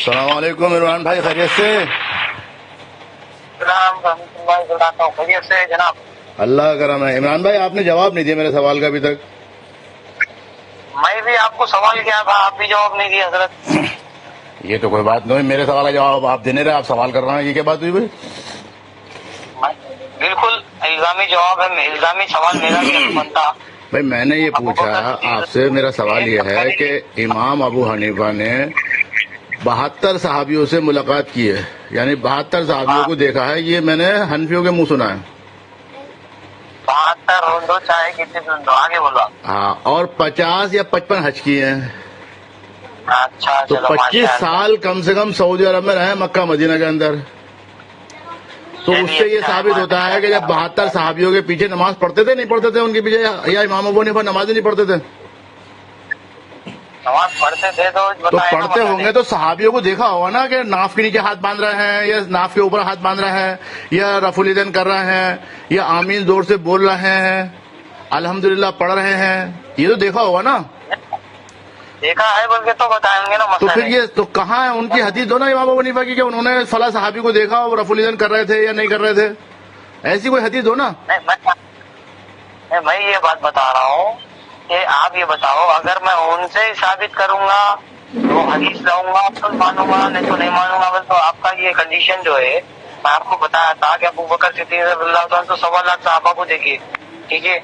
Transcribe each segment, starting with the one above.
السلام علیکم عمران بھائی، خیریت سے؟ السلام ورحمۃ اللہ وبرکاتہ، خیریت سے جناب؟ اللہ کا کرم ہے۔ عمران بھائی آپ نے جواب نہیں دیا میرے سوال کا ابھی تک۔ میں بھی آپ کو سوال کیا تھا، آپ بھی جواب نہیں دیا حضرت۔ یہ تو کوئی بات نہیں، میرے سوال کا جواب آپ دینے رہے، آپ سوال کر رہے ہیں، یہ کیا بات ہوئی بھائی؟ بالکل الزامی جواب ہے، الزامی سوال میرا بھی نہیں بنتا۔ بھائی میں نے یہ پوچھا آپ سے، میرا سوال یہ ہے کہ امام ابو حنیفہ نے 72 صحابیوں سے ملاقات کی ہے، یعنی 72 صحابیوں کو دیکھا ہے، یہ میں نے حنفیوں کے منہ سنا ہے۔ 72 دو چاہے کتنے دو، آگے بولو۔ ہاں، اور 50 یا 55 حج کیے ہیں، اچھا تو چلو 25 سال کم سے کم سعودی عرب میں رہے، مکہ مدینہ کے اندر۔ تو اس سے یہ ثابت ہوتا ہے کہ جب 72 صحابیوں کے پیچھے نماز پڑھتے تھے، نہیں پڑھتے تھے ان کے پیچھے، یا امام ابو حنیفہ نماز نہیں پڑھتے تھے؟ نماز پڑھتے تھے تو پڑھتے ہوں گے تو صحابیوں کو دیکھا ہوگا نا کہ ناف کے نیچے ہاتھ باندھ رہے ہیں، یا ناف کے اوپر ہاتھ باندھ رہے ہیں، یا رفع الیدین کر رہے ہیں، یا آمین زور سے بول رہے ہیں، الحمدللہ پڑھ رہے ہیں، یہ تو دیکھا ہوگا نا۔ دیکھا ہے بول کے تو بتائیں گے نا تو مسئلہ پھر یہ تو کہاں ہے ان کی حدیث دو نا امام ابو حنیفہ کی کہ انہوں نے فلاں صحابی کو دیکھا اور رفع الیدین کر رہے تھے یا نہیں کر رہے تھے، ایسی کوئی حدیث دو نا۔ میں یہ بات بتا رہا ہوں کہ آپ یہ بتاؤ، اگر میں ان سے ہی ثابت کروں گا تو حدیث لاؤں گا تو مانوں گا، نہیں تو نہیں مانوں گا۔ بس تو آپ کا یہ کنڈیشن جو ہے، میں آپ کو بتایا تھا کہ ابو بکر صدیق رضی اللہ عنہ تو 1.25 لاکھ صحابہ کو دیکھیے، ٹھیک ہے؟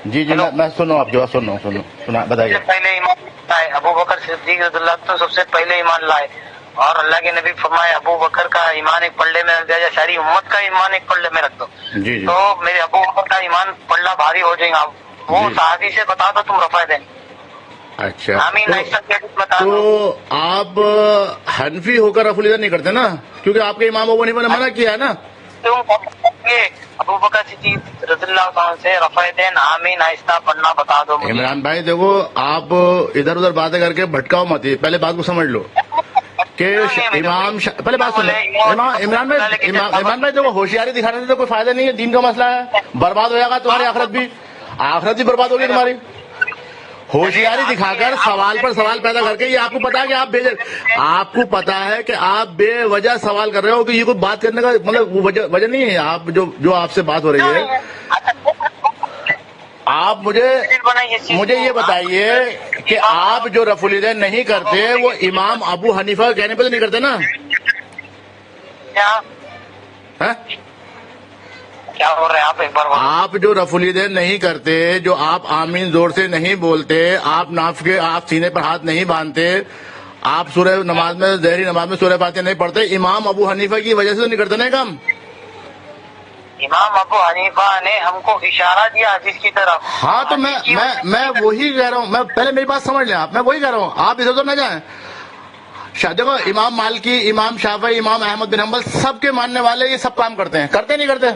جی میں سن رہا ہوں، آپ جواب سن رہا ہوں، سنا بتائیے۔ سب سے پہلے ایمان لائے ابو بکر صدیق رضی اللہ عنہ، سب سے پہلے ایمان لائے، اور اللہ کے نبی فرمائے ابو بکر کا ایمان ایک پلڑے میں رکھ دیا جائے، ساری امت کا ایمان ایک پلڑے میں رکھ دو، جی تو میرے ابو بکر کا ایمان پلڑا بھاری ہو جائے گا۔ وہ صحابی سے بتا دو تم رفع دیں۔ اچھا، آمین ایسا بتا دو۔ تو آپ حنفی ہو کر رفع الیدین نہیں کرتے نا، کیونکہ آپ کے امام ابو حنیفہ نے منع کیا ہے نا۔ تم ابو بکر صدیق رضی اللہ عنہ سے رفع دین آمین آہستہ پڑھنا بتا دو مجھے۔ عمران بھائی دیکھو، آپ ادھر ادھر باتیں کر کے بھٹکاؤ مت، پہلے بات کو سمجھ لو کہ امام پہلے بات سن لو۔ عمران بھائی دیکھو، ہوشیاری دکھانے سے تو کوئی فائدہ نہیں ہے، دین کا مسئلہ ہے، برباد ہو جائے گا تمہاری آخرت بھی، آخرت بھی برباد ہوگی تمہاری۔ ہوشیاری دکھا کر سوال پر سوال پیدا کر کے، یہ آپ کو پتا ہے کہ آپ کو پتا ہے کہ آپ بے وجہ سوال کر رہے ہو، کہ یہ کوئی بات کرنے کا مطلب وجہ نہیں ہے، آپ جو آپ سے بات ہو رہی ہے، آپ مجھے یہ بتائیے کہ آپ جو رفع الیدین نہیں کرتے وہ امام ابو حنیفہ کے کہنے پہ تو نہیں کرتے نا؟ کیا بول رہے ہیں آپ؟ ایک بار آپ جو رفع الیدین نہیں کرتے، جو آپ آمین زور سے نہیں بولتے، آپ آپ سینے پر ہاتھ نہیں باندھتے، آپ سورہ نماز میں ظہری نماز میں سورہ فاتحہ نہیں پڑھتے، امام ابو حنیفہ کی وجہ سے تو نہیں کرتے نا کام؟ امام ابو حنیفہ نے ہم کو اشارہ دیا حدیث کی طرف۔ ہاں تو میں وہی کہہ رہا ہوں، میں پہلے میری بات سمجھ لیں آپ، میں وہی کہہ رہا ہوں، آپ ادھر ادھر نہ جائیں۔ دیکھو، امام مالکی، امام شافعی، امام احمد بن حنبل، سب کے ماننے والے یہ سب کام کرتے ہیں، کرتے نہیں کرتے؟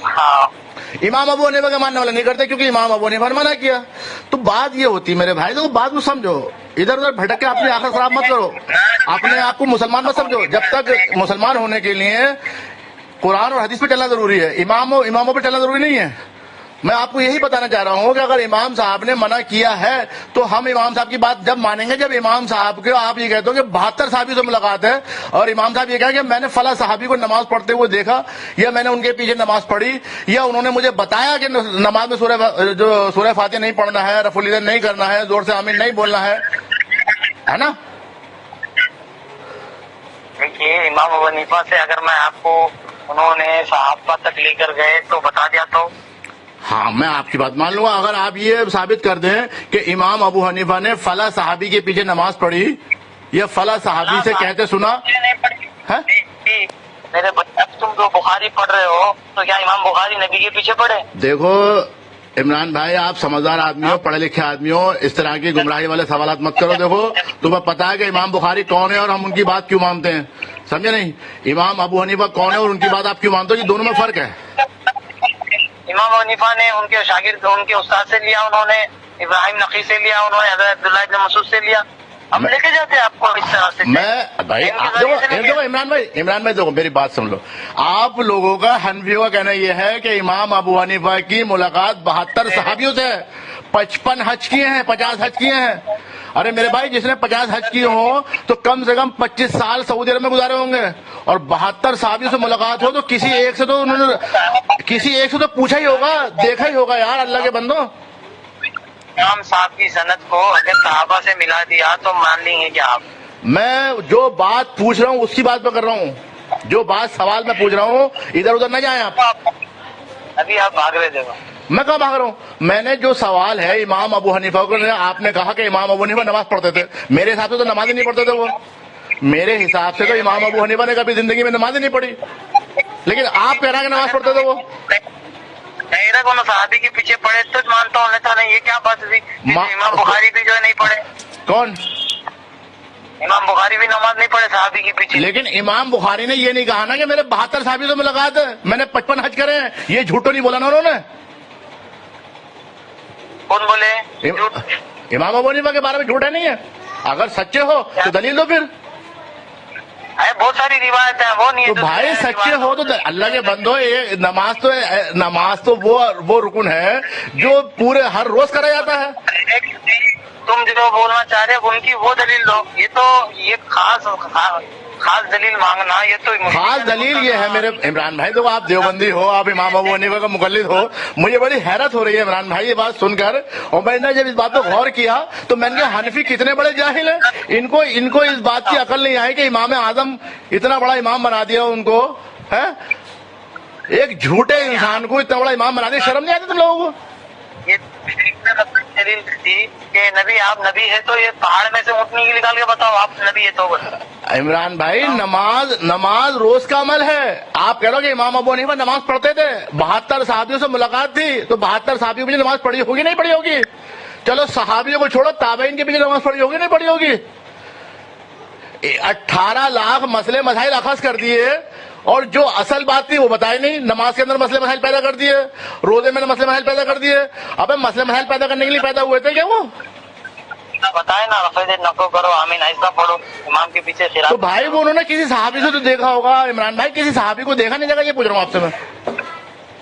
ہاں، امام ابو حنیفہ کے ماننے والے نہیں کرتے کیونکہ امام ابو حنیفہ نے منع کیا۔ تو بات یہ ہوتی میرے بھائی، دیکھو بات کو سمجھو، ادھر ادھر بھٹک کے اپنی آخر خراب مت کرو، اپنے آپ کو مسلمان مت سمجھو۔ جب تک مسلمان ہونے کے لیے قرآن اور حدیث پہ چلنا ضروری ہے، اماموں پہ چلنا ضروری نہیں ہے۔ میں آپ کو یہی بتانا چاہ رہا ہوں کہ اگر امام صاحب نے منع کیا ہے تو ہم امام صاحب کی بات جب مانیں گے جب امام صاحب کے آپ یہ کہتے ہو کہ 72 صحابی سے ملاقات ہے، اور امام صاحب یہ کہا کہ میں نے فلاں صحابی کو نماز پڑھتے ہوئے دیکھا، یا میں نے ان کے پیچھے نماز پڑھی، یا انہوں نے مجھے بتایا کہ نماز میں سورہ فاتحہ نہیں پڑھنا ہے، رفع الیدین نہیں کرنا ہے، زور سے آمین نہیں بولنا ہے نا؟ دیکھیے امام ابو حنیفہ سے اگر میں آپ کو انہوں نے صحابہ تک لے کر گئے تو بتا دیا تو ہاں میں آپ کی بات مان لوں گا۔ اگر آپ یہ ثابت کر دیں کہ امام ابو حنیفہ نے فلاں صحابی کے پیچھے نماز پڑھی یا فلاں صحابی سے کہتے سنا میرے بچے، تم جو بخاری پڑھ رہے ہو تو کیا امام بخاری نبی کے پیچھے پڑھے؟ دیکھو عمران بھائی، آپ سمجھدار آدمی ہو، پڑھے لکھے آدمی ہو، اس طرح کی گمراہی والے سوالات مت کرو۔ دیکھو تمہیں پتا ہے کہ امام بخاری کون ہے اور ہم ان کی بات کیوں مانتے ہیں، سمجھے نہیں؟ امام ابو حنیفہ کون ہے اور ان کی بات آپ کیوں مانتے ہو، یہ دونوں میں فرق ہے۔ امام حنیفہ نے ان کے شاگرد، ان کے استاد سے لیا، انہوں نے ابراہیم نقی سے لیا، انہوں نے حضرت عبداللہ ابن مسعود سے لیا، ہم لے کے جاتے ہیں آپ کو اس طرح سے۔ میں بھائی دیکھو عمران بھائی دیکھو میری بات سن لو، آپ لوگوں کا حنفیوں کا کہنا یہ ہے کہ امام ابو حنیفہ کی ملاقات 72 صحابیوں سے 55 حج کیے ہیں، 50 حج کیے ہیں، अरे मेरे भाई, जिसने 50 हज किए हो तो कम से कम 25 साल सऊदी अरब में गुजारे होंगे, और 72 साहबियों से मुलाकात हो तो किसी एक से तो पूछा ही होगा, देखा ही होगा यार, अल्लाह के बंदो। इमाम साहब की सनद को अगर सहाबा से मिला दिया तो मान लेंगे क्या आप? मैं जो बात पूछ रहा हूँ उसकी बात मैं कर रहा हूँ, जो बात सवाल मैं पूछ रहा हूँ, इधर उधर न जाए आप। अभी आप भाग रहे थे। मैं कहाँ भाग रहा हूँ? मैंने जो सवाल है इमाम अबू हनीफा को, आपने कहा कि इमाम अबू हनीफा नमाज पढ़ते थे, मेरे हिसाब से तो नमाज ही नहीं पढ़ते थे वो। मेरे हिसाब से तो इमाम अबू हनीफा ने कभी जिंदगी में नमाज ही नहीं पढ़ी, लेकिन आप कह रहे हैं कि नमाज पढ़ते थे वो। मेरा कोनो सहाबी के पीछे पड़े तो मानता हूँ, तो नहीं। ये क्या बात हुई? इमाम बुखारी भी जो है नहीं पढ़े। कौन? इमाम बुखारी भी नमाज नहीं पढ़े सहाबी के पीछे। लेकिन इमाम बुखारी ने ये नहीं कहा ना कि मेरे 72 साहबी से मुलाकात है, मैंने 55 हज करे हैं, ये झूठो नहीं बोला ना उन्होंने। कौन बोले? इमाम अबू हनीफा के बारे में झूठा नहीं है? अगर सच्चे हो तो दलील दो फिर। बहुत सारी रिवायत है, वो नहीं है तो भाई सच्चे हो तो अल्लाह के बंदो, ये नमाज तो वो रुकन है जो पूरे हर रोज करा जाता है। तुम जो बोलना चाह रहे हो उनकी वो दलील लो। ये खास दलील मांगना, ये तो खास दलील ये है मेरे इमरान भाई, तो आप देवबंदी हो, आप इमाम अबू हनीफा का मुकल्लिद हो, मुझे बड़ी हैरत हो रही है इमरान भाई ये बात सुनकर। और मैंने जब इस बात को गौर किया तो मैंने कहा हनफी कितने बड़े जाहिल हैं, इनको इस बात की अकल नहीं आई कि इमाम आजम इतना बड़ा इमाम बना दिया उनको, है? एक झूठे इंसान को इतना बड़ा इमाम बना दिया, शर्म नहीं आती तुम लोगों को? ये दलील थी कि नबी, आप नबी है तो ये पहाड़ में से ऊँटनी की निकाल के बताओ आप नबी है तो। इमरान भाई, नमाज रोज का अमल है। आप कह रहे हो कि इमाम अबू हनीफा नमाज पढ़ते थे, 72 सहाबियों से मुलाकात थी, तो 72 सहाबियों के पीछे नमाज पढ़ी होगी नहीं पढ़ी होगी? चलो सहाबियों को छोड़ो, ताबईन के पीछे नमाज पढ़ी होगी नहीं पढ़ी होगी? 18 लाख मसले मसाइल अखज़ कर दिए, और जो असल बात थी वो बताई नहीं। नमाज के अंदर मसले मसाइल पैदा कर दिए, रोजे में मसले मसाइल पैदा कर दिए। अबे मसले मसाइल पैदा करने के लिए पैदा हुए थे क्या वो? बताए ना, नफो करो, आमीन ऐसा पढ़ो, इमाम के पीछे खिलाफ। तो भाई वो उन्होंने किसी सहाबी से तो देखा होगा इमरान भाई, किसी सहाबी को देखा नहीं, देखा, ये पूछ रहा हूँ आपसे मैं।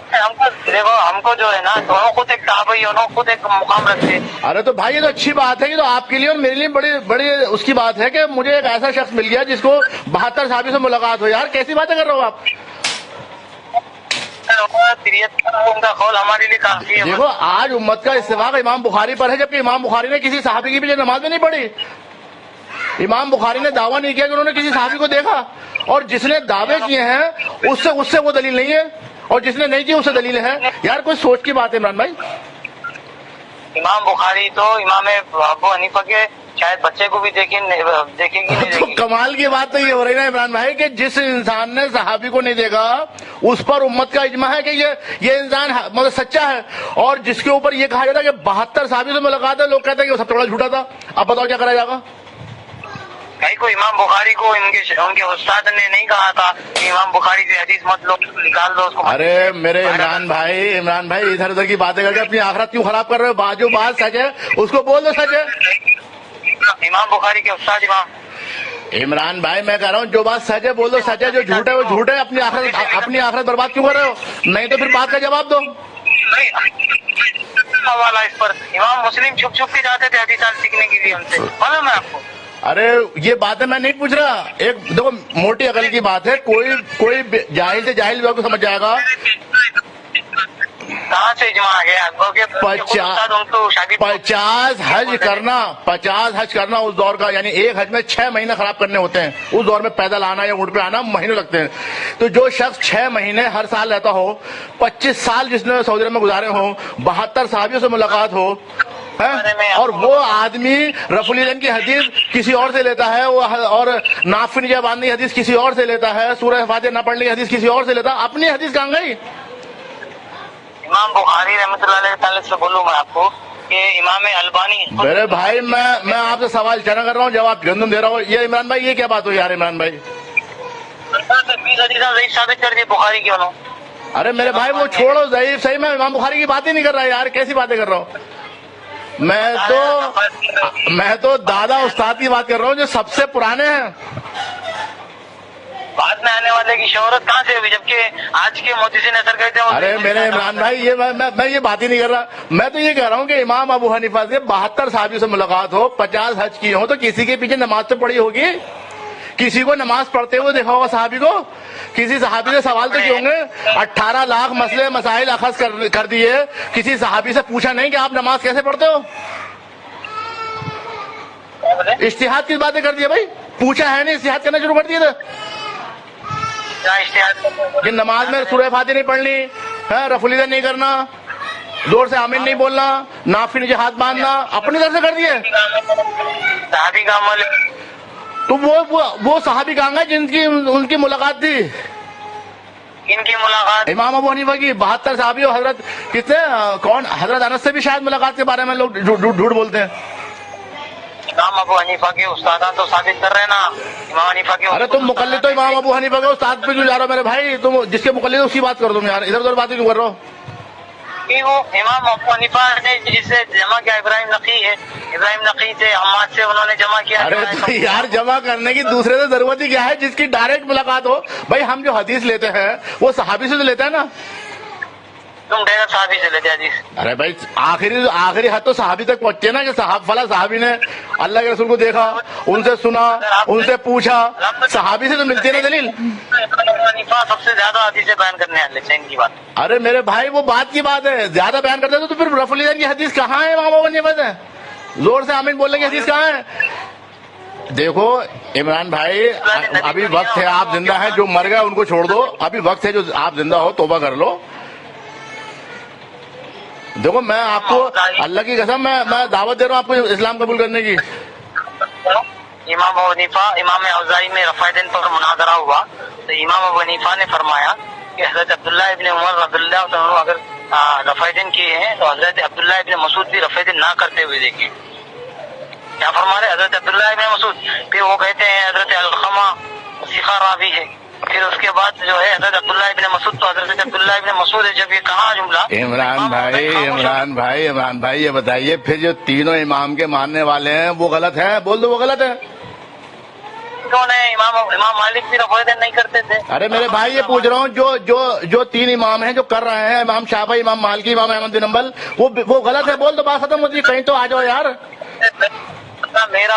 हमको जो है ना, दोनों खुद एक ताबई, दोनों खुद एक मुकाम रखते। अरे तो भाई ये तो अच्छी बात है कि, तो आपके लिए और मेरे लिए बड़ी बड़ी उसकी बात है कि मुझे एक ऐसा शख्स मिल गया जिसको 72 सहाबी से मुलाकात हो। यार कैसी बातें कर रहे हो आप? उनका कौल हमारे लिए काफी है। देखो आज उम्मत का इस्तेमाल इमाम बुखारी पर है, जबकि इमाम बुखारी ने किसी सहाबी की पीछे नमाज में नहीं पढ़ी। इमाम बुखारी ने दावा नहीं किया कि उन्होंने किसी सहाबी को देखा, और जिसने दावे किए हैं उससे वो दलील नहीं है, और जिसने नहीं किया उससे दलील है। यार कोई सोच की बात है इमरान भाई। इमाम बुखारी तो इमाम अबू हनीफा के शायद बच्चे को भी देखेगी नहीं। तो कमाल की बात तो ये हो रही है ना इमरान भाई कि जिस इंसान ने सहाबी को नहीं देखा उस पर उम्मत का इजमा है कि ये इंसान मतलब सच्चा है, और जिसके ऊपर ये कहा जाता है कि 72 सहाबी से मुलाकात है, लोग कहते हैं कि वो सबसे बड़ा झूठा था। अब बताओ क्या करा जाएगा? भाई को इमाम बुखारी को उनके उस्ताद ने नहीं कहा था कि इमाम बुखारी से हदीस मत लो, निकाल दो उसको। अरे मेरे इमरान भाई इधर उधर की बातें करके अपनी आखिरत क्यों खराब कर रहे हो? जो बात सच है उसको बोल दो सच है। इमाम बुखारी के उस्ताद इमरान भाई मैं कह रहा हूँ जो बात सच है बोल दो सच है, जो झूठ है वो झूठ है। अपनी आखिरत बर्बाद क्यों कर रहे हो? नहीं तो फिर बात का जवाब दो। हवाला इस पर, इमाम मुस्लिम छुप छुप के जाते थे हदीस सीखने के लिए हमसे, मालूम है आपको? अरे ये बातें मैं नहीं पूछ रहा, एक देखो मोटी अकल की बात है, कोई जाहिल से जाहिल व्यक्ति समझ जाएगा। कहाँ से इजमा आ गया? 50 हज करना उस दौर का, यानी एक हज में 6 महीने खराब करने होते हैं। उस दौर में पैदल आना या ऊँट पे आना महीनों लगते हैं। तो जो शख्स 6 महीने हर साल रहता हो, 25 साल जिसने सऊदी अरब में गुजारे हो, 72 सहाबियों से मुलाकात हो, है, और वो आदमी रफुल यदैन की हदीस किसी और से लेता है, वो और नाफ नीचे बांधने की हदीस किसी और से लेता है, सूरह फातिहा न पढ़ने की हदीस किसी और से लेता है, अपनी हदीस कहाँ गई? इमाम बुखारी रहमतुल्लाह अलैह से बोलूं मैं आपको कि इमाम अलबानी। मेरे भाई मैं आपसे सवाल चना कर रहा हूँ, जवाब गंदम दे रहा हूँ। ये इमरान भाई ये क्या बात हुई यार इमरान भाई? 20 हदीस साबित कर दी बुखारी क्यों ना? अरे मेरे भाई वो छोड़ो ज़ईफ, सही में इमाम बुखारी की बात ही नहीं कर रहा यार, कैसी बातें कर रहा हूँ? मैं तो दादा उस्ताद की बात कर रहा हूँ जो सबसे पुराने हैं। بعد میں آنے والے کی شہرت کہاں سے ہوئی جبکہ آج کے موتی نظر گئے تھے؟ ارے میرے عمران بھائی یہ میں یہ بات ہی نہیں کر رہا. میں تو یہ کہہ رہا ہوں کہ امام ابو حنیفہ سے 72 صحابیوں سے ملاقات ہو, 50 حج کی ہو, تو کسی کے پیچھے نماز تو پڑھی ہوگی, کسی کو نماز پڑھتے ہوئے دیکھا ہوگا صحابی کو, کسی صحابی سے سوال تو کیے ہوں گے. 18 لاکھ مسئلے مسائل اخذ کر دیے, کسی صحابی سے پوچھا نہیں کہ آپ نماز کیسے پڑھتے ہو؟ اجتہاد کس باتیں کر دیا بھائی؟ پوچھا ہے نہیں, اجتہاد کرنا شروع کر دیے تھے کہ نماز میں سورہ فاتحہ نہیں پڑھنی, رفع الیدین نہیں کرنا, زور سے آمین نہیں بولنا, ناف کے نیچے ہاتھ باندھنا, اپنی طرف سے کر دیے. صحابی کا عمل تو وہ صحابی کہاں گے جن کی ان کی ملاقات تھی؟ ان کی ملاقات امام ابو حنیفہ کی 72 صحابی, حضرت کتنے کون, حضرت انس سے بھی شاید ملاقات کے بارے میں لوگ جھوٹ بولتے ہیں. امام ابو حنیفہ کے استادان تو ثابت کر رہے ہیں نا. امام حنیفہ کے ارے تم مقلد تو امام ابو حنیفہ کے استاد پہ کیوں جا رہا ہو میرے بھائی؟ تم جس کے مقلد اس کی بات کرو, تم یار ادھر ادھر باتیں کیوں کر رہے ہو؟ کہ وہ امام ابو حنیفہ نے جسے جمع کیا ابراہیم نقی ہے, ابراہیم نقی سے حماد سے انہوں نے جمع کیا. ارے تو یار جمع کرنے کی دوسرے سے ضرورت ہی کیا ہے جس کی ڈائریکٹ ملاقات ہو؟ بھائی ہم جو حدیث لیتے ہیں وہ صحابی سے تو لیتے ہیں نا. تم ڈیرا صحابی سے لیتے حدیث. ارے بھائی آخری حد تو صحابی تک پہنچے نا, کہ فلاں صحابی نے اللہ کے رسول کو دیکھا, ان سے سنا, ان سے پوچھا. صحابی سے تو ملتی ہے نا دلیل. ابو حنیفہ سب سے زیادہ حدیثیں بیان کرنے والے ہیں, ان کی بات. ارے میرے بھائی وہ بات کی بات ہے, زیادہ بیان کرتے تو پھر رفع الیدین کی حدیث کہاں ہے امام ابو حنیفہ سے؟ زور سے آمین بولنے کی حدیث کہاں ہے؟ دیکھو عمران بھائی, ابھی وقت ہے, آپ زندہ ہیں, جو مر گئے ان کو چھوڑ دو, ابھی وقت ہے, جو آپ زندہ ہو توبہ کر لو. دیکھو میں آپ کو اللہ کی قسم میں دعوت دے رہا ہوں آپ کو اسلام قبول کرنے کی. امام ابو حنیفہ امام اوزاعی میں رفع دین پر مناظرہ ہوا تو امام ابو حنیفہ نے فرمایا کہ حضرت عبداللہ ابن عمر رضی اللہ عنہ اگر رفع دین کیے ہیں تو حضرت عبداللہ ابن مسعود بھی رفع دین نہ کرتے ہوئے دیکھیں. کیا فرما رہے حضرت عبداللہ ابن مسعود؟ پھر وہ کہتے ہیں حضرت علقمہ سیخا راوی ہے. پھر اس کے بعد جو ہے حضرت عبداللہ ابن مسعود, تو حضرت عبداللہ ابن مسعود ہے. جب یہ کہاں جملہ عمران بھائی یہ بتائیے پھر جو تینوں امام کے ماننے والے ہیں وہ غلط ہیں؟ بول دو وہ غلط ہے. کون ہے؟ امام مالک بھی رفع دین نہیں کرتے تھے. ارے میرے بھائی یہ پوچھ رہا ہوں جو 3 امام ہیں جو کر رہے ہیں, امام شافعی, امام مالکی, امام احمد بن حنبل, وہ غلط ہے. بول دو, بات ختم ہوتی. کہیں تو آ جاؤ یار.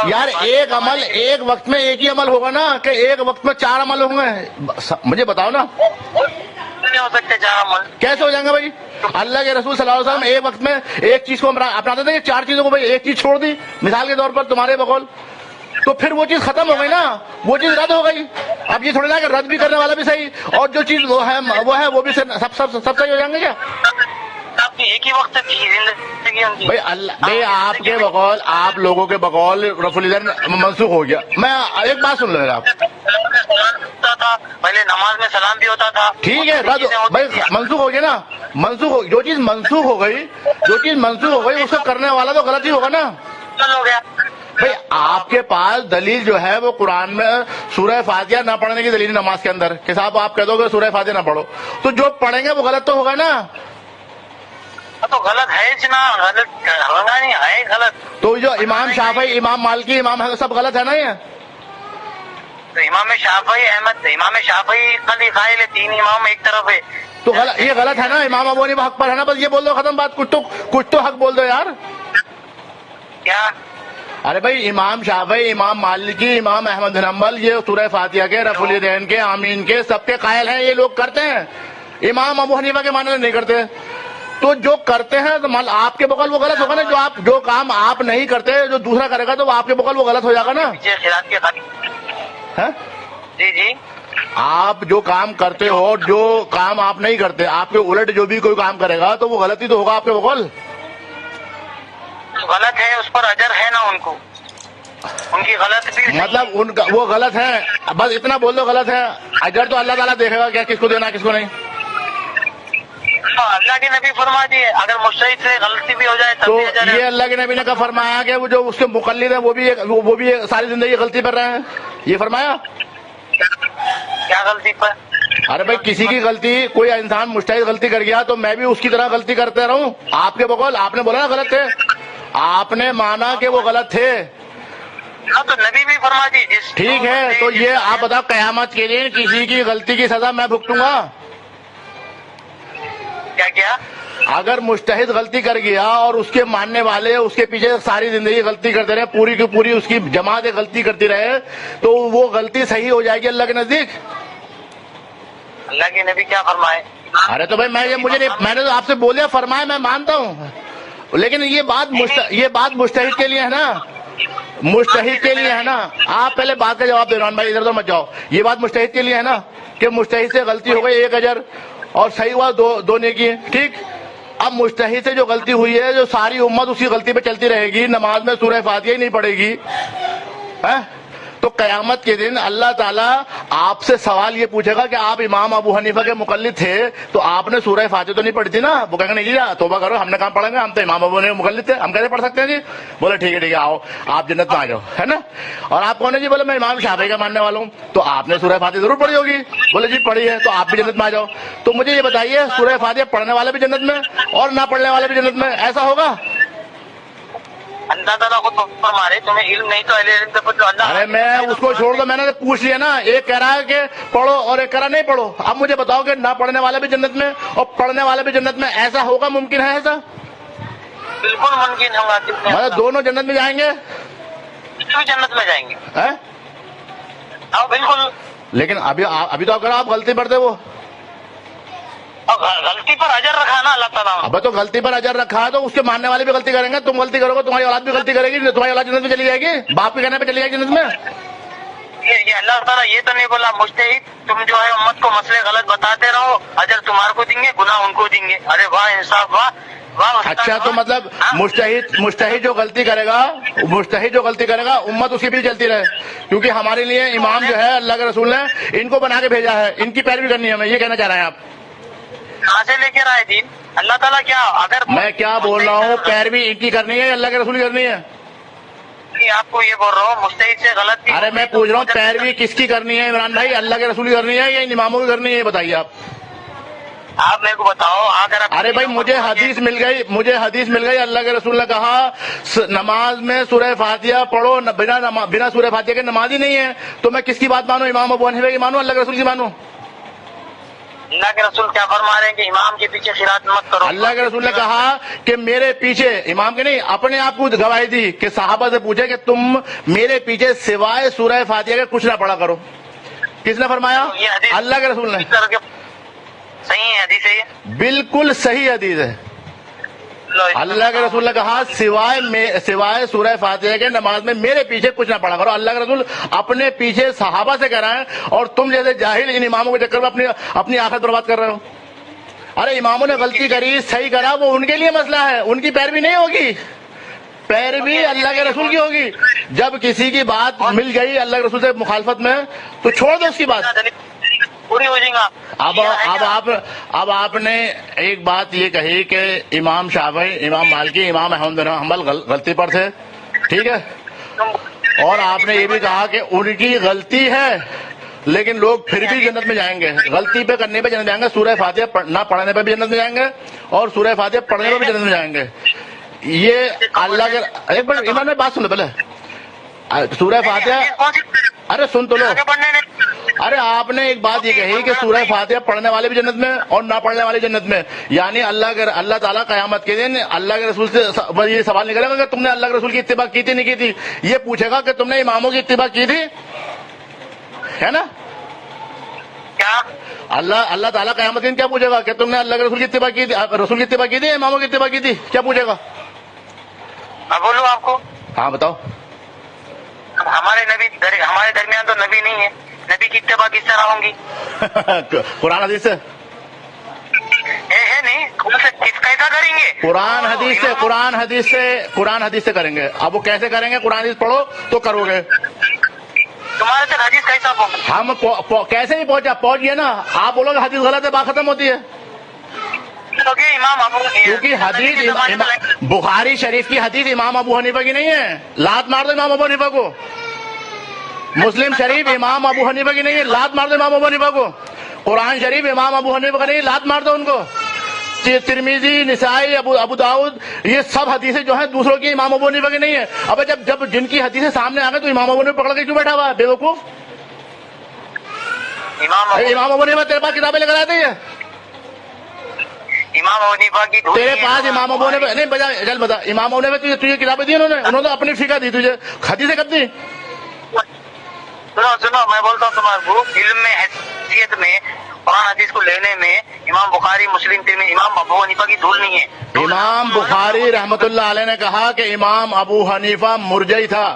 یار ایک عمل ایک وقت میں ایک ہی عمل ہوگا نا, کہ ایک وقت میں 4 عمل ہوں گے؟ مجھے بتاؤ نا. نہیں ہو سکتے 4 عمل. کیسے ہو جائیں گے بھائی؟ اللہ کے رسول صلی اللہ علیہ وسلم ایک وقت میں ایک چیز کو اپناتے تھے, کہ 4 چیزوں کو بھائی ایک چیز چھوڑ دی, مثال کے طور پر تمہارے بقول, تو پھر وہ چیز ختم ہو گئی نا, وہ چیز رد ہو گئی. اب یہ تھوڑی نا کہ رد بھی کرنے والا بھی صحیح, اور جو چیز وہ ہے وہ بھی سب صحیح ہو جائیں گے کیا؟ ایک ہی وقت کی زندگی ان کی. بھائی آپ کے بقول, آپ لوگوں کے بقول رفع الیدین منسوخ ہو گیا. میں ایک بات سن لو آپ, پہلے نماز میں سلام بھی ہوتا تھا. ٹھیک ہے رد بھائی منسوخ ہو گیا نا, جو چیز منسوخ ہو گئی اس کو کرنے والا تو غلط ہی ہوگا نا. ہو گیا بھائی آپ کے پاس دلیل جو ہے وہ قرآن میں سورہ فاتحہ نہ پڑھنے کی دلیل نماز کے اندر, کہ صاحب آپ کہہ دو کہ سورہ فاتحہ نہ پڑھو, تو جو پڑھیں گے وہ غلط تو ہوگا نا. تو غلط ہے نا, غلط ہوگا نہیں ہے غلط. تو جو امام شافعی, امام مالکی, امام حنبل سب غلط ہے نا یہ؟ تو امام شافعی احمد, امام شافعی خالی قائل ہے 3 امام ایک طرف ہے, تو یہ غلط ہے نا. امام ابو حنیفہ حق پر ہے نا, بس یہ بول دو ختم بات. کچھ تو حق بول دو یار. کیا؟ ارے بھائی امام شافعی, امام مالکی, امام احمد بن حنبل یہ سورہ فاتحہ کے, رفع الیدین کے, آمین کے سب کے قائل ہیں, یہ لوگ کرتے ہیں. امام ابو حنیفہ کے معنی نہیں کرتے. تو جو کرتے ہیں تو آپ کے بقول وہ غلط ہوگا نا. جو کام آپ نہیں کرتے جو دوسرا کرے گا تو وہ آپ کے بقول وہ غلط ہو جائے گا نا. جی آپ جو کام کرتے ہو, جو کام آپ نہیں کرتے, آپ کے الٹ جو بھی کوئی کام کرے گا تو وہ غلط ہی تو ہوگا آپ کے بقول. غلط ہے, اس پر اجر ہے نا ان کو, ان کی غلط بھی مطلب ان کا وہ غلط ہے, بس اتنا بول دو غلط ہے. اجر تو اللہ تعالیٰ دیکھے گا کیا کس کو دینا کس کو نہیں. اللہ کے نبی فرما دیے اگر مجتہد سے غلطی بھی ہو جائے تو یہ اللہ کے نبی نے کہا فرمایا کہ وہ جو اس کے مقلد ہیں وہ بھی ساری زندگی غلطی پر رہے ہیں, یہ فرمایا. کیا غلطی پر؟ ارے بھائی کسی کی غلطی, کوئی انسان مجتہد غلطی کر گیا تو میں بھی اس کی طرح غلطی کرتے رہوں. آپ کے بقول آپ نے بولا نا غلط تھے, آپ نے مانا کہ وہ غلط تھے, ہاں تو نبی بھی فرما دی جس ٹھیک ہے، تو یہ آپ بتاؤ قیامت کے دن کسی کی غلطی کی سزا میں بھگتوں گا؟ کیا اگر مجتہد غلطی کر گیا اور اس کے ماننے والے اس کے پیچھے ساری زندگی غلطی کرتے رہے، پوری کی پوری اس کی جماعت غلطی کرتی رہے، تو وہ غلطی صحیح ہو جائے گی اللہ کے نزدیک؟ اللہ کے نبی کیا فرمائے؟ ارے تو بھائی میں نے تو آپ سے بولیا فرمایا، میں مانتا ہوں، لیکن یہ بات مجتہد کے لیے ہے نا، مجتہد کے لیے ہے نا۔ آپ پہلے بات کا جواب دے رہا ہوں بھائی، ادھر تو مت جاؤ۔ یہ بات مجتہد کے لیے ہے نا کہ مجتہد سے غلطی ہو گئی 1 اجر اور صحیح ہوا 2 نیکی، ٹھیک۔ اب مجتہد سے جو غلطی ہوئی ہے، جو ساری امت اسی غلطی پہ چلتی رہے گی، نماز میں سورہ فاتحہ ہی نہیں پڑھے گی، تو قیامت کے دن اللہ تعالیٰ آپ سے سوال یہ پوچھے گا کہ آپ امام ابو حنیفہ کے مقلد تھے تو آپ نے سورہ فاتحہ تو نہیں پڑھی تھی نا؟ وہ کہیں گے نہیں جی توبہ کرو، ہم نے کہاں پڑھیں گے، ہم تو امام ابو حنیفہ کے مقلد تھے، ہم کیسے پڑھ سکتے ہیں جی؟ بولے ٹھیک ہے آؤ آپ جنت میں آ جاؤ، ہے نا۔ اور آپ کون ہے جی؟ بولے میں امام شافعی کا ماننے والا ہوں۔ تو آپ نے سورہ فاتحہ ضرور پڑھی ہوگی، بولے جی پڑھی ہے، تو آپ بھی جنت میں آ جاؤ۔ تو مجھے یہ بتائیے، سورہ فاتحہ پڑھنے والے بھی جنت میں اور نہ پڑھنے والے بھی جنت میں، ایسا ہوگا؟ اللہ تعالیٰ کو فرما رہے تمہیں علم نہیں تو اہل علم سے پوچھو۔ ارے میں اس کو چھوڑ دو، میں نے پوچھ لیا نا، ایک کہہ رہا ہے کہ پڑھو اور ایک کہہ رہا نہیں پڑھو۔ اب مجھے بتاؤ کہ نہ پڑھنے والے بھی جنت میں اور پڑھنے والے بھی جنت میں، ایسا ہوگا؟ ممکن ہے ایسا؟ بالکل ممکن ہوگا، مطلب دونوں جنت میں جائیں گے؟ بھی جنت میں جائیں گے، ہیں؟ ہاں بالکل۔ لیکن ابھی تو اگر آپ غلطی پڑھتے وہ، غلطی پر اجر رکھا نا اللہ تعالیٰ۔ اب تو غلطی پر اجر رکھا ہے تو اس کے ماننے والے بھی غلطی کریں گے، تم غلطی کرو گے تمہاری اولاد بھی غلطی کرے گی، تمہاری اولاد جنت میں چلی جائے گی، باپ کے کہنے پہ چلی جائے گی جنت میں۔ یہ اللہ تعالیٰ یہ تو نہیں بولا مجتہد تم جو ہے امت کو مسئلے غلط بتاتے رہو، اجر تمہارے کو دیں گے، گناہ ان کو دیں گے۔ ارے واہ انصاف، واہ واہ۔ اچھا تو مطلب مجتہد جو غلطی کرے گا، امت اس کی بھی چلتی رہے، کیونکہ ہمارے لیے امام جو ہے اللہ کے رسول نے ان کو بنا کے بھیجا ہے، ان کی پیروی کرنی ہے ہمیں، یہ کہنا چاہ رہے ہیں آپ؟ کہاں سے لے کے آئے دین؟ اللہ تعالیٰ کیا اگر میں کیا بول رہا ہوں، پیروی ان کی کرنی ہے یا اللہ کے رسول کی کرنی ہے؟ آپ کو یہ بول رہا ہوں مجتہد سے غلط۔ ارے میں پوچھ رہا ہوں پیروی کس کی کرنی ہے عمران بھائی، اللہ کے رسول کی کرنی ہے یا ان اماموں کی کرنی ہے، یہ بتائیے آپ۔ آپ میرے کو بتاؤ اگر ارے بھائی مجھے حدیث مل گئی، اللہ کے رسول نے کہا نماز میں سورہ فاتحہ پڑھو، بنا سورہ فاتحہ کے نماز ہی نہیں ہے، تو میں کس کی بات مانوں؟ امام ابو حنیفہ کی مانوں، اللہ کے رسول کی مانوں؟ اللہ کے رسول کیا فرما رہے ہیں کہ امام کے پیچھے خیرات مت کرو۔ اللہ کے رسول نے کہا کہ میرے پیچھے، امام کے نہیں اپنے آپ کو گواہی دی کہ صحابہ سے پوچھے کہ تم میرے پیچھے سوائے سورہ فاتحہ کے کچھ نہ پڑھا کرو۔ کس نے فرمایا؟ اللہ کے رسول نے۔ صحیح ہے حدیث ہے یہ؟ بالکل صحیح حدیث ہے۔ اللہ کے رسول نے کہا سوائے سورہ فاتحہ کے نماز میں میرے پیچھے کچھ نہ پڑھا کرو۔ اللہ کے رسول اپنے پیچھے صحابہ سے کہہ رہے ہیں، اور تم جیسے جاہل ان اماموں کے چکر میں اپنی آخرت برباد کر رہے ہو۔ ارے اماموں نے غلطی کری، صحیح کرا، وہ ان کے لیے مسئلہ ہے، ان کی پیروی نہیں ہوگی، پیروی اللہ کے رسول کی ہوگی۔ جب کسی کی بات مل گئی اللہ کے رسول سے مخالفت میں تو چھوڑ دو اس کی بات۔ پوری ہو جائے گا۔ اب آپ نے ایک بات یہ کہی کہ امام شافعی، امام مالکی، امام احمد بن حنبل غلطی پر تھے، ٹھیک ہے، اور آپ نے یہ بھی کہا کہ ان کی غلطی ہے لیکن لوگ پھر بھی جنت میں جائیں گے، غلطی پہ کرنے پہ جنت میں جائیں گے، سورہ فاتحہ نہ پڑھنے پہ بھی جنت میں جائیں گے اور سورہ فاتحہ پڑھنے پہ بھی جنت میں جائیں گے۔ یہ اللہ کے ایک بار ایمان میں بات سن لو پہلے، سورہ فاتحہ، ارے سن تو لو، ارے آپ نے ایک بات یہ کہی کہ سورہ فاتحہ پڑھنے والے بھی جنت میں اور نہ پڑھنے والے جنت میں، یعنی اللہ تعالیٰ قیامت کے دن اللہ کے رسول سے یہ سوال نہیں کرے گا کہ تم نے اللہ کے رسول کی اتباع کی تھی نہیں کی تھی، یہ پوچھے گا کہ تم نے اماموں کی اتباع کی تھی، ہے نا؟ کیا اللہ تعالیٰ قیامت کے دن کیا پوچھے گا کہ تم نے اللہ کے رسول کی اتباع کی تھی، رسول کی اتباع کی تھی، اماموں کی اتباع کی تھی، کیا پوچھے گا؟ میں بولوں آپ کو؟ ہاں بتاؤ۔ ہمارے درمیان تو نبی نہیں ہے، نبی کی اتباع کس طرح ہوں گی؟ قرآن حدیث سے ہے نہیں، کیسا کریں گے؟ قرآن حدیث سے کریں گے۔ اب وہ کیسے کریں گے؟ قرآن حدیث پڑھو تو کرو گے۔ تمہارے تک حدیث کیسا پہنچا؟ ہم کیسے نہیں پہنچ گئے نا، آپ بولو گے حدیث غلط ہے، بات ختم ہوتی ہے، امام ابو کیونکہ حدیث بخاری شریف کی حدیث امام ابو حنیفہ کی نہیں ہے، لات مار دو امام ابو حنیفہ کو۔ مسلم شریف امام ابو حنیفہ کی نہیں ہے، لات مار دو امام ابو حنیفہ کو۔ قرآن شریف امام ابو حنیفہ کا نہیں، لات مار دو ان کو۔ तिरमिजी, निसाई, अबू दाऊद, ये सब हदीसें जो हैं दूसरों की, इमाम अबू हनीफा की नहीं है। अब जब जिनकी हदीसें सामने आ गई तो इमाम अबू हनीफा पकड़ के क्यों बैठा हुआ है बेवकूफ? इमाम अबू हनीफा तेरे पास किताबें लेकर आते हैं? इमाम अबू हनीफा की धूल तेरे नहीं है, पास इमाम अबू हनीफा नहीं बजा, चल बता, इमाम अबू हनीफा तुझे किताबें दी उन्होंने अपनी फिका दी तुझे, हदीसें कब दी? सुनो मैं बोलता हूँ तुम्हारे को, इल्म में, हैसियत में, कुरान हदीस को लेने में इमाम बुखारी, मुस्लिम, तिरमिज़ी, इमाम अबू हनीफा की धूल नहीं है। इमाम बुखारी रहमतुल्लाह अलैह ने कहा कि इमाम अबू हनीफा मुरजई था।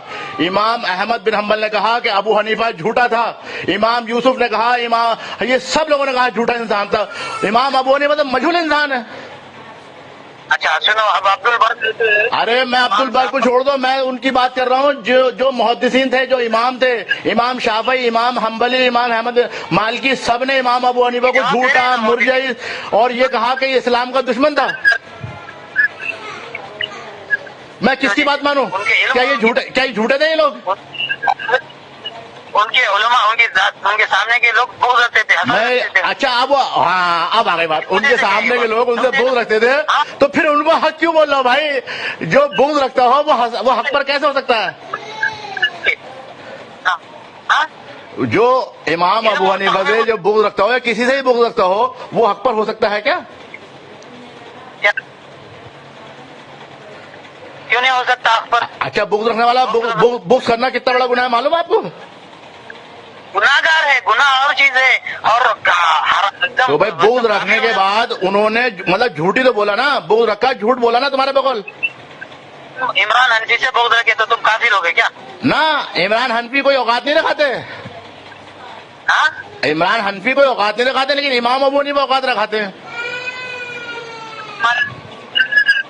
इमाम अहमद बिन हम्बल ने कहा कि अबू हनीफा झूठा था। इमाम यूसुफ ने कहा, इमाम, ये सब लोगों ने कहा झूठा इंसान था। इमाम अबू हनीफा तो मजहूल इंसान है। अच्छा सुनो, अब अब्दुल बर, अरे मैं अब्दुल बर को छोड़ दो, मैं उनकी बात कर रहा हूँ जो मुहद्दिसीन थे, जो इमाम थे, इमाम शाफई, इमाम हम्बली, इमाम अहमद मालिकी, सब ने इमाम अबू हनीफा को झूठा, मुरजई और ये कहा कि ये इस्लाम का दुश्मन था। मैं किसकी बात मानूं? क्या ये झूठे थे ये लोग? उनके उलमा, उनके सामने के लोग बोल रखते थे, मैं, अच्छा अब हाँ अब आ गई बात, उनके सामने के लोग उनसे बोल रखते थे, तो फिर उनको हक क्यों बोल रहा हो भाई? जो बोल रखता हो वो हक पर कैसे हो सकता है? जो इमाम अबू हनीफा से जो बोल रखता हो या किसी से ही बोल रखता हो, वो हक पर हो सकता है क्या? क्यों नहीं हो सकता हक पर? अच्छा बुक्स रखने वाला, बुक्स करना कितना बड़ा गुनाह है मालूम है आपको? गुनाहगार है, गुनाह और चीज है। और तो भाई बुक्स रखने के बाद उन्होंने मतलब झूठी तो बोला ना, बुक्स रखा, झूठ बोला ना तुम्हारे बगल। इमरान हनफी से बुक्स रखे तो तुम काफिर हो गए क्या? ना, इमरान हनफी कोई औकात नहीं रखाते। हाँ, इमरान हनफी कोई औकात नहीं रखाते, लेकिन इमाम अबू हनीफा औकात रखाते हैं।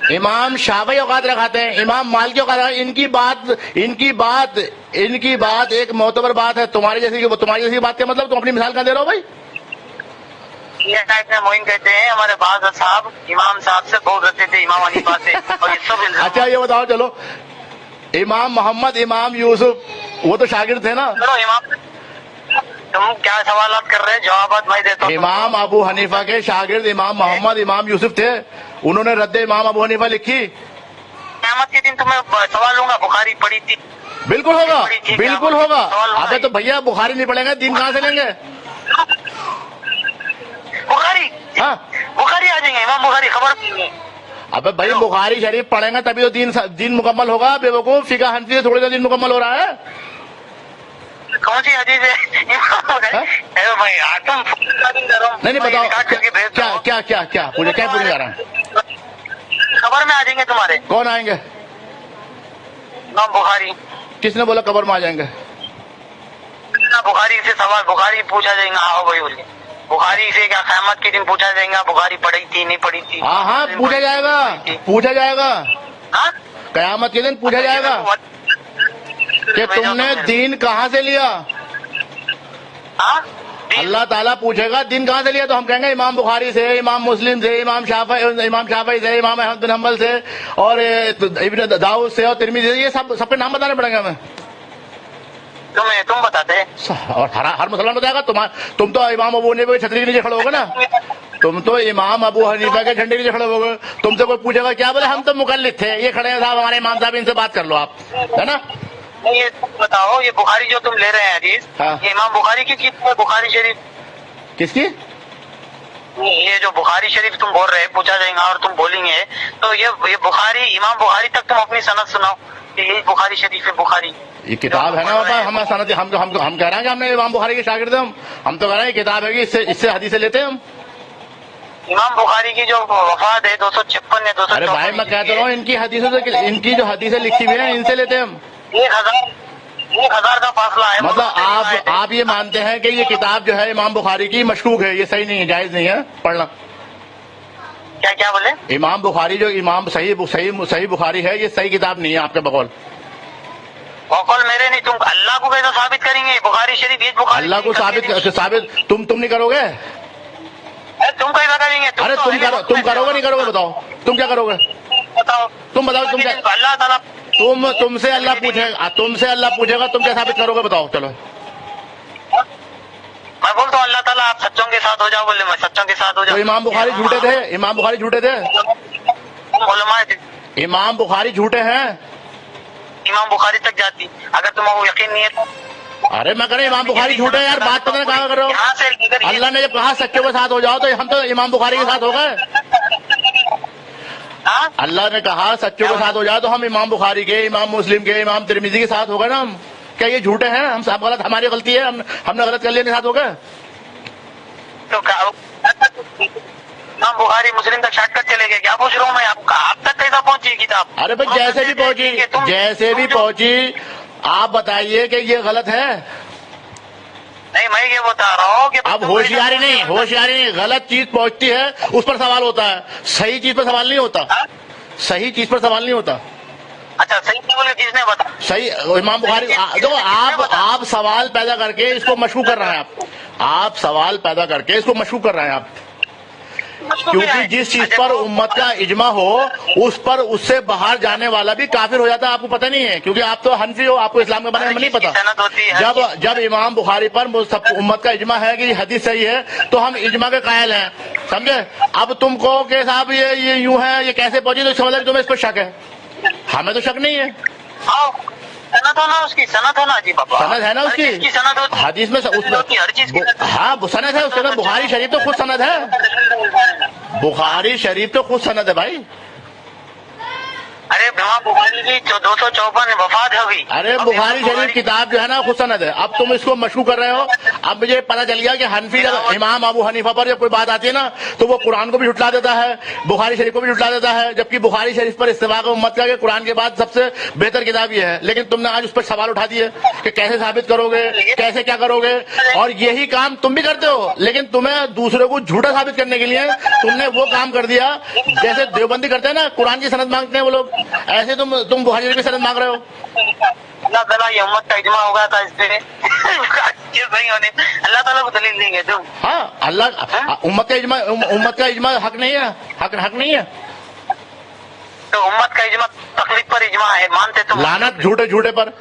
इमाम शाफई औकात रखाते हैं, इमाम मालिकी औकात रखाते हैं। इनकी बात एक मोतबर बात है। तुम्हारी जैसी बात का मतलब तुम अपनी मिसाल कहाँ दे रहे हो भाई? ये टाइप में मोइन कहते हैं, हमारे बादशाह साहब इमाम साहब से बोल रहे थे, इमाम हनीफा से, और ये सब इल्जाम। अच्छा ये बताओ, चलो इमाम मोहम्मद, इमाम यूसुफ, वो तो शागिर्द थे ना? चलो इमाम, तुम क्या सवालात कर रहे हैं, जवाब मैं देता हूँ। इमाम अबू हनीफा के शागिर्द इमाम मोहम्मद, इमाम यूसुफ थे। उन्होंने रद्द इमाम अबू हनीफा लिखी। क़यामत के दिन तुम्हें सवाल लूंगा, बुखारी पढ़ी थी? बिल्कुल होगा, बिल्कुल होगा। अबे तो भैया बुखारी नहीं पढ़ेंगे, दिन कहाँ से लेंगे? बुखारी, हाँ बुखारी आ जाएंगे, इमाम बुखारी खबर। अबे भाई बुखारी शरीफ पढ़ेंगे तभी तो दिन मुकम्मल होगा। बेवकूफ, फिका हनफी से थोड़ी सा दिन मुकम्मल हो रहा है। कौन सी हदीस है? भाई तुम नहीं बताओ, क्या पूछे जा रहा है? खबर में आ जाएंगे तुम्हारे। कौन आएंगे? इमाम बुखारी। किसने बोला कबर में आ जाएंगे? बुखारी से सवाल, बुखारी पूछा जाएगा, आओ भाई बोलिए। बुखारी से क्या क़यामत के दिन पूछा जाएगा, बुखारी पढ़ी थी नहीं पढ़ी थी? हाँ पूछा जाएगा। हाँ, क़यामत के दिन पूछा जाएगा कि तुमने दीन कहाँ से लिया। अल्लाह ताला पूछेगा दिन कहाँ से लिया, तो हम कहेंगे इमाम बुखारी से, इमाम मुस्लिम से, इमाम शाफई से, इमाम अहमद बिन हम्बल से, और इब्न दाऊद से, और तिरमिज़ी से। ये सबके नाम बताने पड़ेंगे हमें। तुम बताते। और हर मुसलमान बताएगा। तुम तो इमाम अबू हनीफा की छतरी के नीचे खड़े होगे ना, तुम तो इमाम अबू हनीफा के झंडे के नीचे खड़े होगे। तुमसे कोई पूछेगा क्या, बोले हम तो मुकल्लिद थे, ये खड़े हैं साहब हमारे इमाम साहब, इनसे बात कर लो आप, है ना? ये बताओ, ये बुखारी जो तुम ले रहे हैं हदीस, हाँ। ये इमाम बुखारी की किताब है, बुखारी शरीफ किसकी? ये जो बुखारी शरीफ तुम बोल रहे हैं पूछा जाएगा और तुम बोलेंगे, तो ये बुखारी, इमाम बुखारी तक तुम अपनी सनद सुनाओ कि ये बुखारी शरीफ है। बुखारी ये किताब है ना बाबा, हम सनद हम कह रहे हैं कि हमने इमाम बुखारी के शागिर्द हम तो कह रहे हैं किताब है कि इससे हदीसें लेते हैं हम। इमाम बुखारी की जो वफात है 256 है, 254। अरे भाई मैं कहता हूँ इनकी हदीसों से, इनकी जो हदीसें लिखी हुई है इनसे लेते हैं हम। 1000 का फासला है। मतलब आप ये मानते हैं कि ये किताब जो है इमाम बुखारी की मशकूक है, ये सही नहीं है, जायज नहीं है पढ़ना? क्या बोले? इमाम बुखारी जो इमाम सही बुखारी है, ये सही किताब नहीं है आपके बकौल। बकौल मेरे नहीं, तुम अल्लाह को कैसे साबित करेंगे? बुखारी शरीफ ये बुखारी अल्लाह को साबित तुम नहीं करोगे? तुम कैसा करेंगे? अरे तुम करोगे नहीं करोगे? बताओ तुम क्या करोगे? तुम बताओ तुम क्या? अल्लाह ताला तुमसे अल्लाह पूछेगा तुम क्या साबित करोगे? बताओ चलो। मैं बोलता हूँ अल्लाह ताला बोला आप सच्चों के साथ हो जाओ, बोले मैं सच्चों के साथ हो तो जाऊं। इमाम बुखारी झूठे थे? इमाम बुखारी झूठे थे? उलमा इमाम बुखारी झूठे हैं? इमाम बुखारी तक जाती, अगर तुम्हें यकीन नहीं है तो। अरे मैं कह रहा हूं इमाम बुखारी झूठे हैं यार, बात पता नहीं कहाँ कर रहे हो। यहाँ से अगर ये- अल्लाह ने जब कहा सच्चों के साथ हो जाओ तो हम तो इमाम बुखारी के साथ हो गए। हाँ? अल्लाह ने कहा सच्चों के साथ हो जाओ तो हम इमाम बुखारी के, इमाम मुस्लिम के, इमाम तिरमिजी के साथ हो गए ना हम। क्या ये झूठे हैं? हम सब गलत, हमारी गलती है, हमने गलत कर लिया, साथ हो गए। तो इमाम बुखारी मुस्लिम तक शॉर्टकट चले गए, क्या पूछ रहा हूँ मैं आपका, आप तक कैसा पहुंची किताब? अरे भाई जैसे भी पहुंची, जैसे भी पहुंची, आप बताइए कि ये गलत है। नहीं, मैं ये बता रहा हूँ कि अब होशियारी नहीं, गलत चीज पहुंचती है उस पर सवाल होता है, सही चीज पर सवाल नहीं होता। हाँ? सही चीज पर सवाल नहीं होता। अच्छा सही नहीं बोले जिसने बता, सही इमाम बुखारी देखो, आप सवाल पैदा करके इसको मशहूर कर रहे हैं। आप सवाल पैदा करके इसको मशहूर कर रहे हैं आप, क्योंकि जिस चीज पर उम्मत का इजमा हो उस पर उससे बाहर जाने वाला भी काफिर हो जाता है। आपको पता नहीं है, क्योंकि आप तो हनफी हो, आपको इस्लाम के बारे में नहीं पता। जब इमाम बुखारी पर सब उम्मत का इजमा है कि हदीस सही है तो हम इजमा के कायल हैं, समझे। अब तुम कहो कि साहब ये यूं है, ये कैसे पहुंची, तो इसका मतलब तुम्हें इस पर शक है। हमें तो शक नहीं है। सनद हो ना उसकी, सनद हो ना जी बाबा, सनद है ना उसकी, सनद होती, हदीस में होती हर चीज की। हाँ सनद है उसके अंदर। बुखारी शरीफ तो खुद सनद है, बुखारी शरीफ तो खुद सनद है भाई। अरे इमाम बुखारी की 254 वफात है अभी। अरे बुखारी शरीफ किताब जो है ना खुद सनद है। अब तुम इसको मशहूर कर रहे हो। अब मुझे पता चल गया कि हनफी जब इमाम अबू हनीफा पर जब कोई बात आती है ना तो वो कुरान को भी झुटला देता है, बुखारी शरीफ को भी झुटला देता है, जबकि बुखारी शरीफ पर इत्तिफाक उम्मत का कि कुरान के बाद सबसे बेहतर किताब ये है। लेकिन तुमने आज उस पर सवाल उठा दिए कि कैसे साबित करोगे, कैसे क्या करोगे, और यही काम तुम भी करते हो। लेकिन तुम्हें दूसरे को झूठा साबित करने के लिए तुमने वो काम कर दिया जैसे देवबंदी करते हैं ना, कुरान की सनद मांगते हैं वो लोग, ऐसे तुम बुखारी शरीफ की सनद मांग रहे हो। अल्लाह ताला ये उम्मत का इजमा हो गया था इस पे सही होने, अल्लाह ताला को दलील देंगे तुम। हाँ अल्लाह, उम्मत का इजमा हक नहीं है, हक नहीं है। तो उम्मत का इजमा तकलीफ पर इजमा है, मानते तुम? लानत झूठे पर,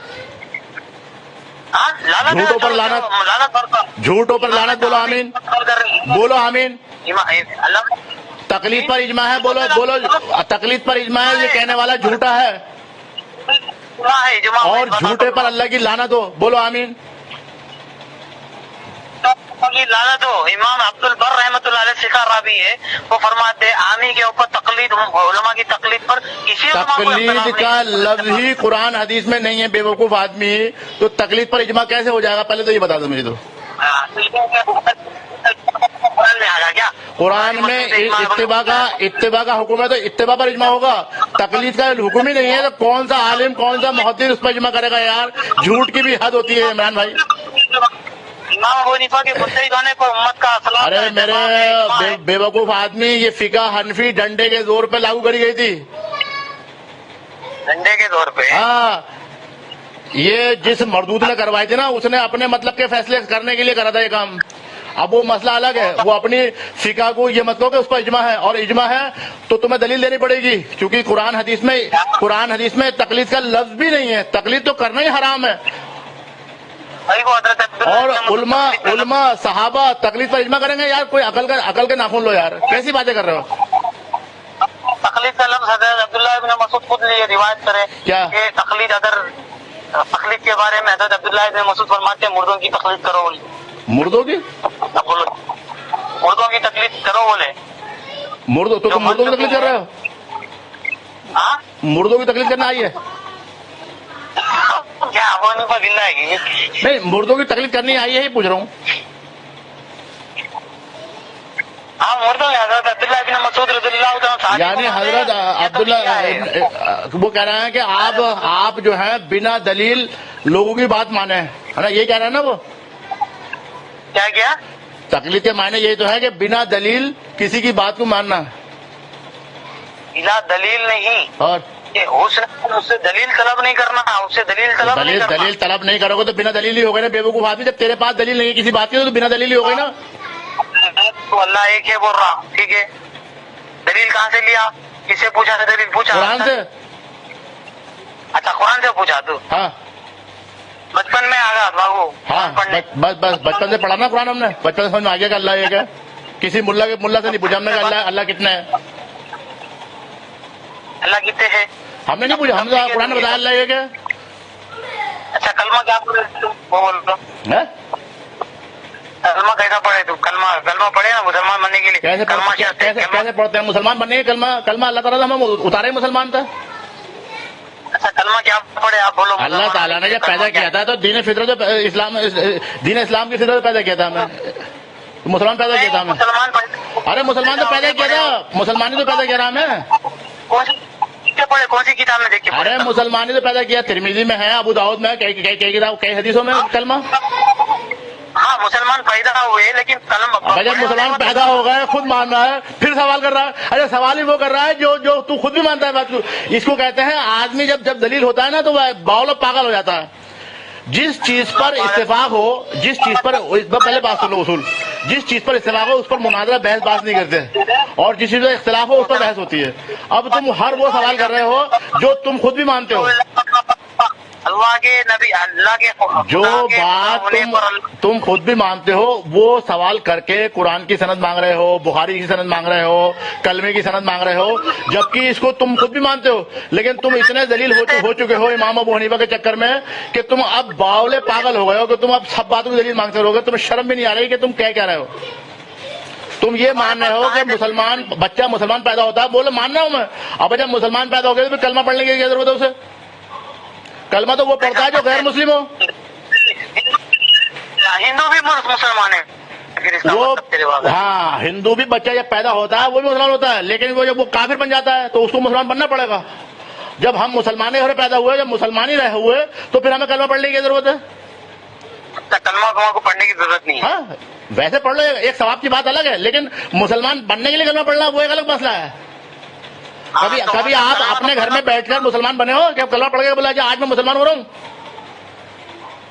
हाँ? लानत झूठों पर लानत, लानत, झूठों पर लानत। बोलो आमीन, बोलो आमीन। अल्लाह तकलीफ पर इजमा है, बोलो तकलीफ पर इजमा है, ये कहने वाला झूठा है, है इजमा। और झूठे पर अल्लाह की लानत हो, बोलो आमीन। लानत हो। इमाम अब्दुल बर रहमतुल्लाह अलैह सिखा रावी है, वो फरमाते हैं आमी के ऊपर तकलीद, उलमा की तकलीद पर किसी तकलीद का लफ्ज ही कुरान हदीस में नहीं है बेवकूफ आदमी, तो तकलीद पर इजमा कैसे हो जाएगा? पहले तो ये बता दो मुझे। तो कुरान में आ गया क्या? कुरान में इत्तिबा का हुक्म है, तो इत्तिबा पर इजमा होगा। तकलीद का हुक्म ही नहीं है, तो कौन सा आलिम, कौन सा मुहद्दिस उस पर इजमा करेगा यार? झूठ की भी हद होती है इमरान भाई। इमाम अबू हनीफा के मुत्तहिद होने पर उम्मत का असला। अरे मेरे बेवकूफ आदमी, ये फिका हनफी डंडे के जोर पे लागू करी गई थी। डंडे के दौर पे? हाँ, ये जिस मरदूद ने करवाई थी ना, उसने अपने मतलब के फैसले करने के लिए करा था ये काम। अब वो मसला अलग है, वो अपनी फिका को ये मत कहो कि उस पर इजमा है, और इजमा है तो तुम्हें दलील देनी पड़ेगी, क्योंकि कुरान हदीस में तकलीद का लफ्ज भी नहीं है। तकलीद तो करना ही हराम है। और उल्मा सहाबा तकलीद पर इजमा करेंगे यार? कोई अकल के नाखून लो यार, कैसी बातें कर रहे हो? तकलीद का लफ्ज हज़रत अब्दुल्लाह इब्न मसूद खुद लिए रिवायत करे क्या? कि तकलीद के बारे में हज़रत अब्दुल्लाह इब्न मसूद फरमाते हैं मुर्दों की तकलीद करो बोले। मुर्दों की? मुर्दों की तकलीद करो बोले। मुर्दों तो तुम मुर्दों की तकलीद कर रहे हो? हाँ? मुर्दों की तकलीद करना आई है? क्या अबू हनीफा जिंदा है? नहीं, मुर्दों की तकलीद करनी आई है ही पूछ रहा हूँ। हाँ, मुर्दों में हज़रत अब्दुल्लाह इब्न मसूद रज़ियल्लाहु अन्हु, यानी हजरत अब्दुल्लाह वो कह रहे हैं कि आप जो है बिना दलील लोगों की बात माने, है ना? ये कह रहे हैं ना वो। क्या? तकलीद के मायने यही तो है कि बिना दलील किसी की बात को मानना। बिना दलील नहीं, और उससे दलील तलब नहीं करना, उससे दलील तलब नहीं करोगे तो बिना दलील ही हो गए ना बेवकूफ आदमी। जब तेरे पास दलील नहीं है किसी बात की तो बिना दलील ही हो गई ना। तो अल्लाह एक है बोल रहा, ठीक है, दलील कहाँ से लिया? किससे पूछा था दलील? पूछा कुरान से। अच्छा, कुरान से पूछा तू? हाँ, बचपन में आ गया बाबू हाँ, बस बस बचपन से पढ़ा ना कुरान हमने, बचपन से समझ में आ गया कि अल्लाह एक है। किसी मुल्ला से नहीं पूछा हमने कि अल्लाह कितना है, अल्लाह कितने है? हमने नहीं पूछा, हमने तो कुरान ने बताया अल्लाह एक है। अच्छा कलमा क्या पढ़े तुम, वो बोल दो। हैं? कलमा कैसा पढ़े तुम? कलमा पढ़े ना मुसलमान बनने के लिए? कैसे कलमा कैसे पढ़ते हैं मुसलमान बनने के? कलमा अल्लाह ताला ने हमें उतारे मुसलमान था। अच्छा कलमा क्या पढ़े आप बोलो। अल्लाह ताला ने जब पैदा किया था तो दीन फितरत इस्लाम की फितरत पैदा किया था हमें, मुसलमान पैदा किया था हमें। मुसलमान अरे मुसलमान तो पैदा किया था, मुसलमान ही तो पैदा किया था हमें। पढ़े कौन सी किताब में देख के? अरे मुसलमान ही तो पैदा किया, तिरमिजी में है, अबू दाऊद में, कई हदीसों में कलमा। हाँ मुसलमान पैदा हुए लेकिन कलमा। जब मुसलमान पैदा हो गए, खुद मान रहा है, फिर सवाल कर रहा है। अरे सवाल ही वो कर रहा है जो तू खुद भी मानता है बात को। इसको कहते हैं आदमी जब दलील होता है ना तो वह बावला पागल हो जाता है। जिस चीज पर इत्तेफाक हो, जिस चीज पर, पहले बात सुनो उसूल, जिस चीज पर इत्तेफाक हो उस पर मुनाजरा बहस बात नहीं करते, और जिस चीज पर इख्तिलाफ हो उस पर बहस होती है। अब तुम हर वो सवाल कर रहे हो जो तुम खुद भी मानते हो। अल्लाह के नबी, अल्लाह के जो बात तुम खुद भी मानते हो वो सवाल करके कुरान की सनद मांग रहे हो, बुखारी की सनद मांग रहे हो, कलमे की सनद मांग रहे हो, जबकि इसको तुम खुद भी मानते हो। लेकिन तुम इतने दलील हो चुके हो इमाम अबू हनीफा के चक्कर में कि तुम अब बावले पागल हो गए हो कि तुम अब सब बातों की दलील मांगते रहोगे। तुम्हें शर्म भी नहीं आ रही कि तुम क्या रहे हो। तुम ये मान रहे हो कि मुसलमान बच्चा मुसलमान पैदा होता है, बोलो मान रहा हूं मैं। अब जब मुसलमान पैदा हो गए तो कलमा पढ़ने की क्या जरूरत है उसे? कलमा तो वो पढ़ता है जो गैर मुस्लिम हो। हिंदू भी मुसलमान है वो, हाँ हिंदू भी बच्चा जब पैदा होता है वो भी मुसलमान होता है, लेकिन वो जब वो काफिर बन जाता है तो उसको मुसलमान बनना पड़ेगा। जब हम मुसलमान घर पैदा हुए, जब मुसलमान ही रहे हुए, तो फिर हमें कलमा पढ़ने की जरूरत है? कलमा को पढ़ने की जरूरत नहीं है। हाँ वैसे पढ़ लो, एक सवाब की बात अलग है, लेकिन मुसलमान बनने के लिए कलमा पढ़ना वो एक अलग मसला है। कभी आप अपने घर में बैठकर मुसलमान बने हो? क्या कलमा पढ़ के बोला आज मैं मुसलमान हो रहा हूँ?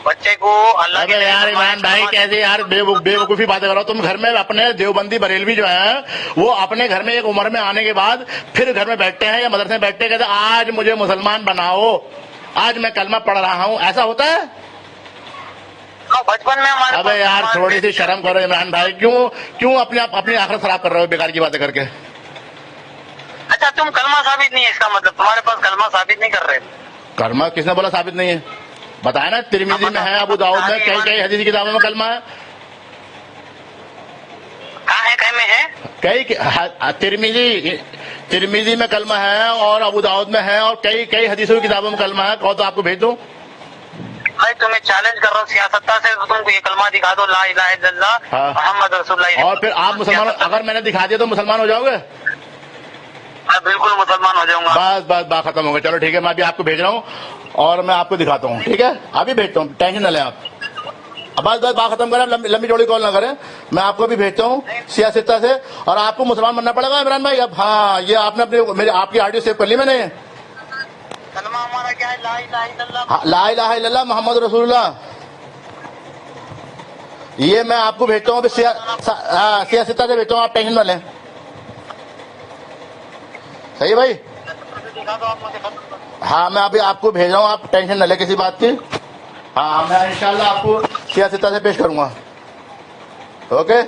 बच्चे को अल्लाह के यार इमरान भाई कैसे यार बेवकूफी बातें करो तुम। घर में अपने देवबंदी बरेलवी जो है वो अपने घर में एक उम्र में आने के बाद फिर घर में बैठते हैं या मदरसे में बैठते हैं, कहते आज मुझे मुसलमान बनाओ, आज मैं कलमा पढ़ रहा हूँ। ऐसा होता है? बचपन में हमारे। अबे यार थोड़ी सी शर्म करो इमरान भाई, क्यों अपनी आखिरत खराब कर रहे हो बेकार की बातें करके? अच्छा तुम कलमा साबित नहीं है, इसका मतलब तुम्हारे पास कलमा साबित नहीं कर रहे? कलमा किसने बोला साबित नहीं है? बताया ना, तिरमिजी में है, अबू दाऊद में, कई हदीस की किताबों में कलमा है। कहीं में है? तिरमिजी में कलमा है और अबू दाऊद में है और कई हदीसों की किताबों में कलमा है। कहो तो आपको भेज दूं? भाई तुम्हें चैलेंज कर रहा हूँ सियासत्ता से, तो तुमको ये कलमा दिखा दो, ला इलाहा इल्लल्लाह मुहम्मद रसूलुल्लाह। और फिर आप मुसलमान, अगर मैंने दिखा दिया तो मुसलमान हो जाओगे? मैं बिल्कुल मुसलमान हो जाऊंगा। बस बात खत्म हो गई। चलो ठीक है, मैं अभी आपको भेज रहा हूँ और मैं आपको दिखाता हूँ, ठीक है? अभी भेजता हूँ, टेंशन न लें आप। बस बात खत्म करें, लंबी चौड़ी कॉल ना करें। मैं आपको भी भेजता हूँ सियासत्ता से, और आपको मुसलमान बनना पड़ेगा इमरान भाई। अब हाँ, ये आपने आपकी ऑडियो सेव कर ली मैंने। कलमा हमारा क्या है? ला इलाहा इल्लल्लाह, ला इलाहा इल्लल्लाह मुहम्मद रसूलुल्लाह। ये मैं आपको भेजता हूँ, सियासत्ता से भेजता हूँ, आप टेंशन न लें। सही भाई? हाँ मैं अभी आपको भेज रहा हूँ, आप टेंशन न ले किसी बात की। हाँ मैं इंशाल्लाह आपको सियासत्ता से पेश करूंगा। ओके।